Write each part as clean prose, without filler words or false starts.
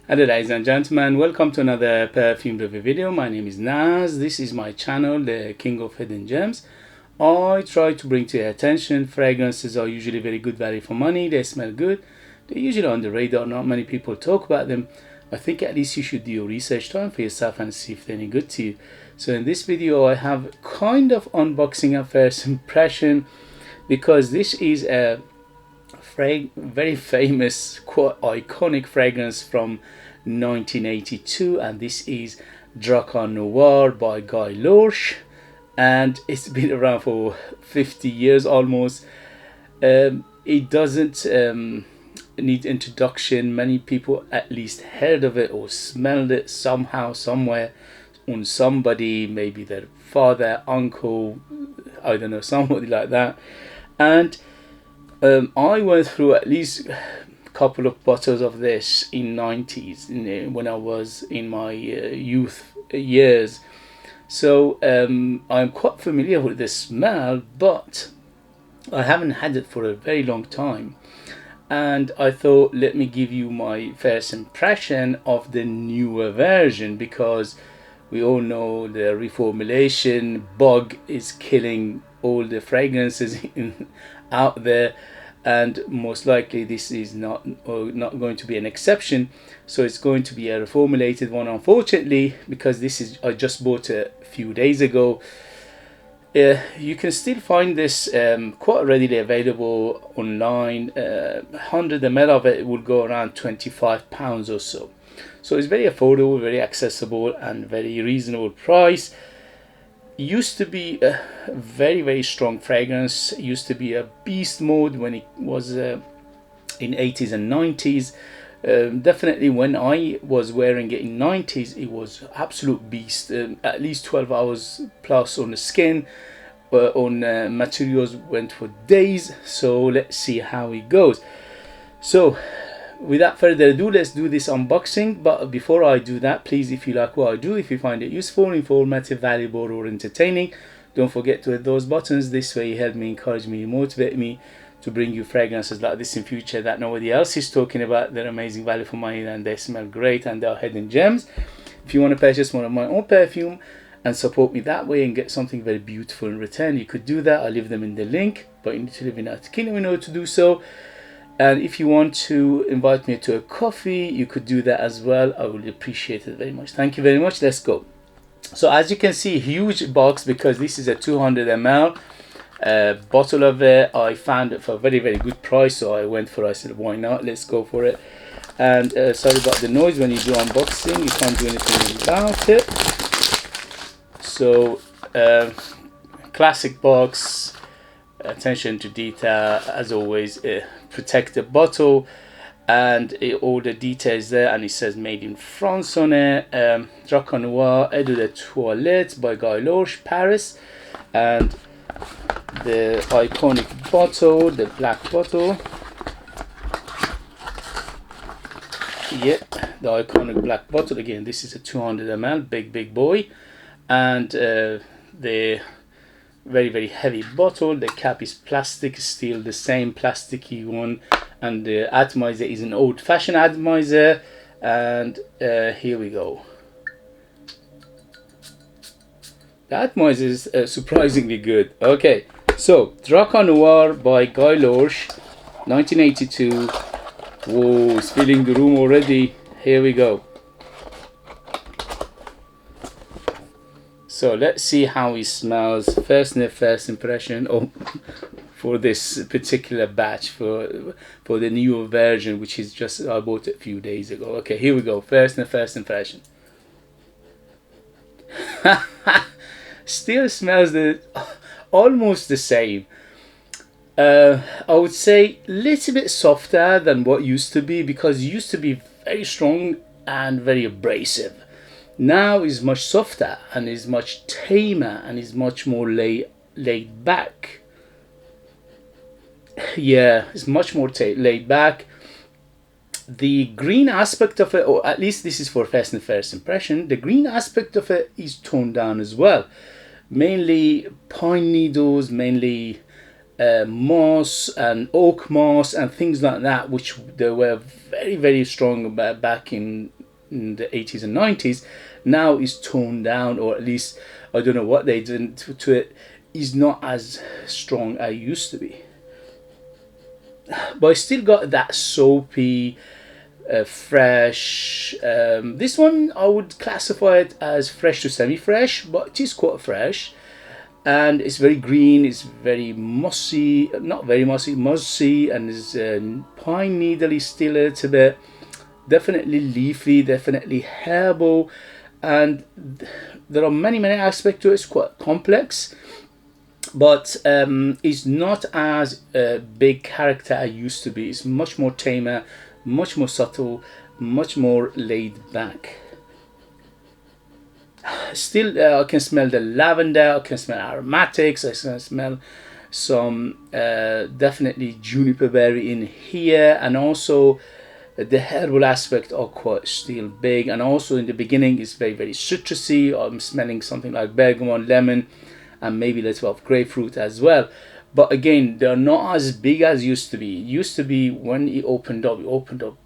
Hello ladies and gentlemen, welcome to another perfume review video. My name is Naz. This is my channel, the King of Hidden Gems. I try to bring to your attention fragrances are usually very good value for money. They smell good. They're usually on the radar. Not many people talk about them. I think at least you should do your research time for yourself and see if they're any good to you. So in this video I have kind of unboxing a first impression, because this is a very famous, quite iconic fragrance from 1982, and this is Drakkar Noir by Laroche, and it's been around for 50 years almost. It doesn't need introduction. Many people at least heard of it or smelled it somehow, somewhere, on somebody, maybe their father, uncle, I don't know, somebody like that. And I went through at least a couple of bottles of this in 90s, when I was in my youth years. So I'm quite familiar with the smell, but I haven't had it for a very long time. And I thought, let me give you my first impression of the newer version, because we all know the reformulation bug is killing all the fragrances out there, and most likely this is not going to be an exception. So it's going to be a reformulated one, unfortunately, because this is, I just bought it a few days ago. You can still find this quite readily available online. 100 ml of it will go around £25 or so. So it's very affordable, very accessible, and very reasonable price. Used to be a very strong fragrance. Used to be a beast mode when it was in 80s and 90s. Definitely when I was wearing it in 90s, it was absolute beast. At least 12 hours plus on the skin. On materials went for days. So let's see how it goes. So without further ado, let's do this unboxing. But before I do that, please, if you like what I do, if you find it useful, informative, valuable, or entertaining, don't forget to hit those buttons. This way you help me, encourage me, motivate me to bring you fragrances like this in future that nobody else is talking about. They're amazing value for money, and they smell great, and they're hidden gems. If you want to purchase one of my own perfume and support me that way and get something very beautiful in return, you could do that. I'll leave them in the link, but you need to live in the United Kingdom in order to do so. And if you want to invite me to a coffee, you could do that as well. I would appreciate it very much. Thank you very much. Let's go. So as you can see, huge box, because this is a 200 ml bottle of it. I found it for a very good price, so I went for it. I said, why not? Let's go for it. And sorry about the noise when you do unboxing. You can't do anything about it. So classic box, attention to detail as always. Protect the bottle, and all the details there, and it says made in France on it. Drakkar Noir Eau de Toilette by Laroche, Paris. And the iconic bottle, the black bottle. Yeah, the iconic black bottle. Again, this is a 200 ml, big boy. And the very heavy bottle. The cap is plastic, still the same plasticky one, and the atomizer is an old-fashioned atomizer. And here we go. The atomizer is surprisingly good. Okay, so Drakkar Noir by Laroche, 1982. Whoa, it's filling the room already. Here we go. So let's see how it smells. First sniff, first impression. Oh, for this particular batch, for the newer version, which is just, I bought it a few days ago. Okay, here we go. First sniff, first impression. Still smells almost the same. I would say a little bit softer than what used to be, because it used to be very strong and very abrasive. Now is much softer and is much tamer and is much more laid back. Yeah, it's much more laid back. The green aspect of it, or at least this is for first impression, the green aspect of it is toned down as well. Mainly pine needles, mainly moss and oak moss and things like that, which they were very, very strong back in the 80s and 90s, now is toned down, or at least I don't know what they did to it, is not as strong as it used to be. But I still got that soapy, fresh. This one I would classify it as fresh to semi-fresh, but it is quite fresh. And it's very green, it's very mossy, not very mossy, and it's pine needly still a little bit. Definitely leafy, definitely herbal, and there are many aspects to it. It's quite complex, but it's not as big character as it used to be. It's much more tamer, much more subtle, much more laid back. Still, I can smell the lavender, I can smell aromatics, I can smell some definitely juniper berry in here, and also the herbal aspect are quite still big, and also in the beginning it's very citrusy. I'm smelling something like bergamot, lemon, and maybe a little bit of grapefruit as well. But again, they're not as big as used to be. It used to be when it opened up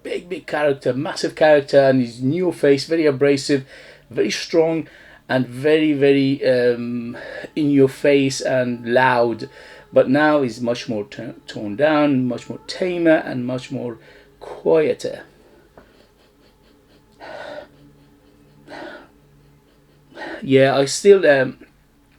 big character, massive character, and his new face, very abrasive, very strong, and very in your face and loud. But now is much more toned down, much more tamer, and much more quieter. Yeah, I still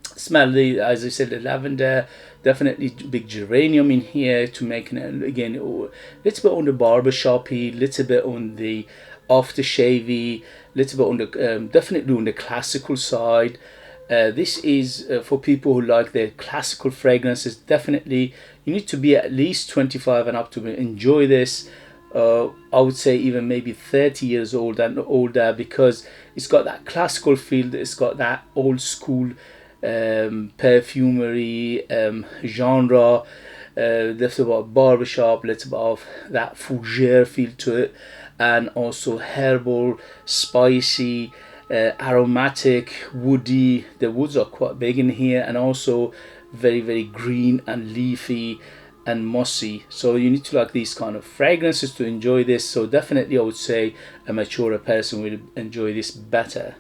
smell the, as I said, the lavender. Definitely big geranium in here to make it, again, a little bit on the barbershoppy, little bit on the aftershavey, little bit on the definitely on the classical side. This is for people who like their classical fragrances. Definitely, you need to be at least 25 and up to enjoy this. I would say even maybe 30 years old and older, because it's got that classical feel. It's got that old school perfumery genre, little bit of barbershop, little bit of that fougere feel to it, and also herbal, spicy, aromatic, woody. The woods are quite big in here, and also very green and leafy and mossy. So you need to like these kind of fragrances to enjoy this. So definitely I would say a mature person will enjoy this better.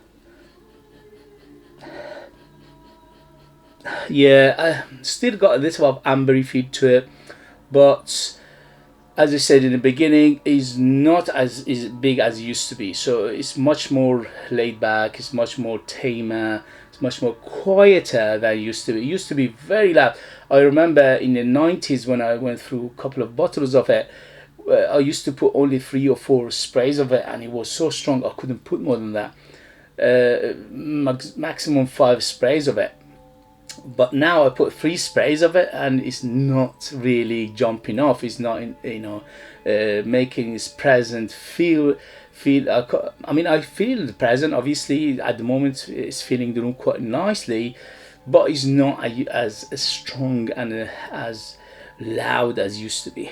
Yeah, I still got a little of ambery feel to it, but as I said in the beginning, is not as big as it used to be. So it's much more laid back, it's much more tamer, it's much more quieter than it used to be. It used to be very loud. I remember in the 90s when I went through a couple of bottles of it, I used to put only 3 or 4 sprays of it, and it was so strong I couldn't put more than that. Maximum 5 sprays of it. But now I put 3 sprays of it, and it's not really jumping off. It's not, making its presence feel. I mean, I feel the present. Obviously, at the moment, it's feeling the room quite nicely, but it's not as strong and as loud as used to be.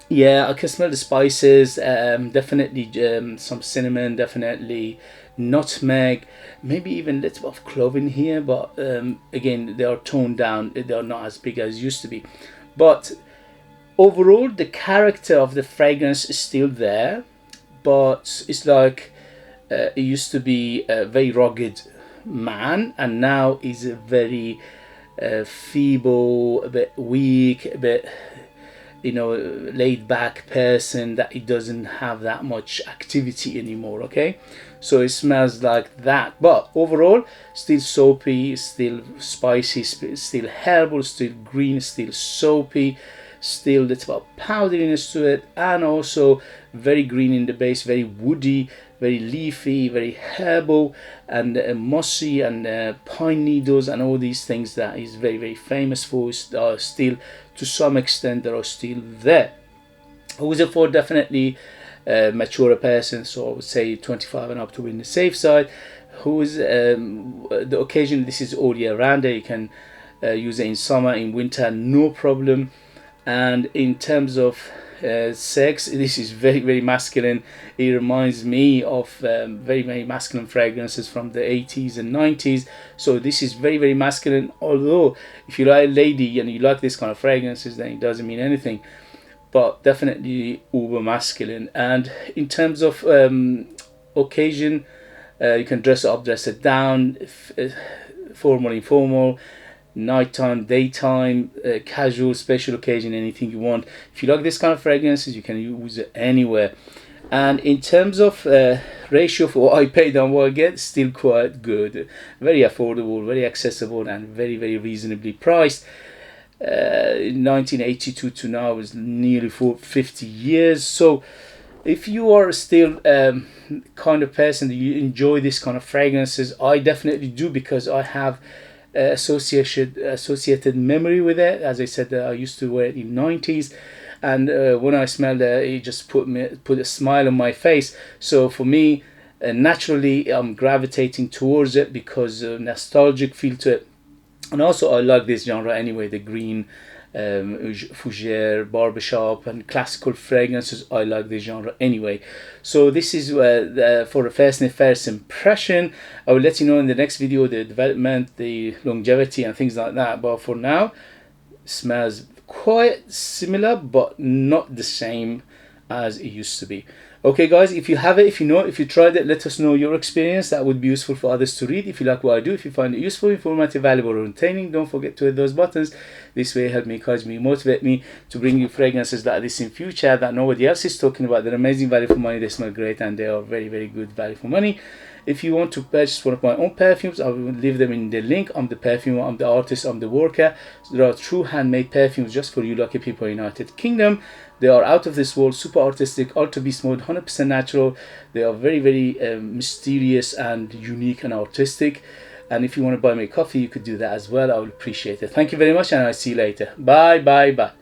Yeah, I can smell the spices. Definitely some cinnamon. Definitely nutmeg, maybe even a little bit of clove in here, but again, they are toned down. They are not as big as used to be. But overall, the character of the fragrance is still there, but it's like it used to be a very rugged man, and now is a very feeble, a bit weak, a bit laid back person, that it doesn't have that much activity anymore. Okay, so it smells like that, but overall still soapy, still spicy, still herbal, still green, still soapy, still little bit of powderiness to it, and also very green in the base, very woody, very leafy, very herbal, and mossy, and pine needles, and all these things that is very famous for are still, to some extent, they are still there. Who is it for? Definitely mature person, so I would say 25 and up to be in the safe side. Who is the occasion? This is all year round. You can use it in summer, in winter, no problem. And in terms of sex. This is very, very masculine. It reminds me of very, very masculine fragrances from the 80s and 90s. So this is very, very masculine. Although if you're a lady and you like this kind of fragrances, then it doesn't mean anything. But definitely uber masculine. And in terms of occasion, you can dress it up, dress it down, formal, informal, nighttime, daytime, casual, special occasion, anything you want. If you like this kind of fragrances, you can use it anywhere. And in terms of ratio for what I paid and what I get, still quite good. Very affordable, very accessible, and very, very reasonably priced. 1982 to now is nearly 50 years. So if you are still kind of person that you enjoy this kind of fragrances, I definitely do, because I have associated memory with it. As I said, I used to wear it in 90s, and when I smelled it, it just put a smile on my face. So for me, naturally I'm gravitating towards it because nostalgic feel to it. And also I like this genre anyway, the green, fougere, barbershop and classical fragrances. I like this genre anyway. So this is for the first impression. I will let you know in the next video the development, the longevity and things like that. But for now, it smells quite similar but not the same as it used to be. Okay guys, if you have it, if you know it, if you tried it, let us know your experience. That would be useful for others to read. If you like what I do, if you find it useful, informative, valuable or entertaining, don't forget to hit those buttons. This way help me, encourage me, motivate me to bring you fragrances like this in future that nobody else is talking about. They're amazing value for money, they smell great, and they are very, very good value for money. If you want to purchase one of my own perfumes, I will leave them in the link. I'm the perfumer, I'm the artist, I'm the worker. So there are true handmade perfumes just for you lucky people in the United Kingdom. They are out of this world, super artistic, ultra beast mode, 100% natural. They are very, very mysterious and unique and artistic. And if you want to buy me a coffee, you could do that as well. I would appreciate it. Thank you very much, and I'll see you later. Bye, bye, bye.